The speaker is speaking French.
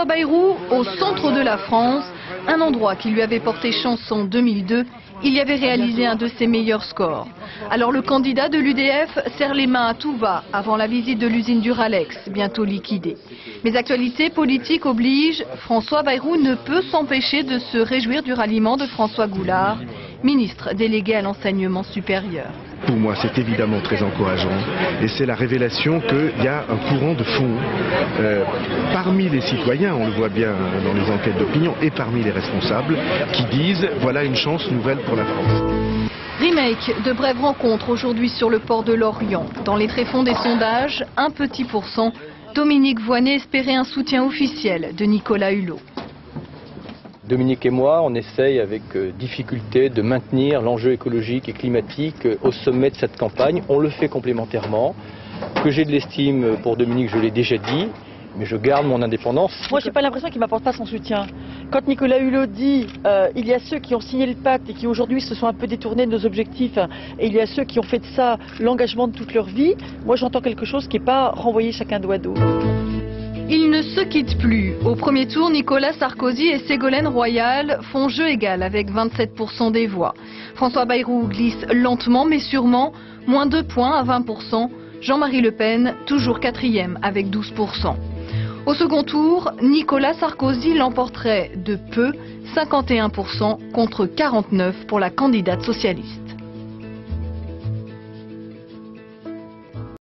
François Bayrou, au centre de la France, un endroit qui lui avait porté chance en 2002, il y avait réalisé un de ses meilleurs scores. Alors le candidat de l'UDF serre les mains à tout va avant la visite de l'usine Duralex, bientôt liquidée. Mais actualité politique oblige, François Bayrou ne peut s'empêcher de se réjouir du ralliement de François Goulard, ministre délégué à l'enseignement supérieur. Pour moi, c'est évidemment très encourageant et c'est la révélation qu'il y a un courant de fond parmi les citoyens, on le voit bien dans les enquêtes d'opinion, et parmi les responsables qui disent voilà une chance nouvelle pour la France. Remake de brèves rencontres aujourd'hui sur le port de Lorient. Dans les tréfonds des sondages, un petit %, Dominique Voynet espérait un soutien officiel de Nicolas Hulot. Dominique et moi, on essaye avec difficulté de maintenir l'enjeu écologique et climatique au sommet de cette campagne. On le fait complémentairement. Que j'ai de l'estime pour Dominique, je l'ai déjà dit, mais je garde mon indépendance. Moi, j'ai pas l'impression qu'il m'apporte pas son soutien. Quand Nicolas Hulot dit il y a ceux qui ont signé le pacte et qui aujourd'hui se sont un peu détournés de nos objectifs, et il y a ceux qui ont fait de ça l'engagement de toute leur vie, moi j'entends quelque chose qui n'est pas renvoyer chacun doigt d'eau. Ils ne se quittent plus. Au premier tour, Nicolas Sarkozy et Ségolène Royal font jeu égal avec 27% des voix. François Bayrou glisse lentement mais sûrement, moins 2 points à 20%. Jean-Marie Le Pen, toujours 4e avec 12%. Au second tour, Nicolas Sarkozy l'emporterait de peu, 51% contre 49% pour la candidate socialiste.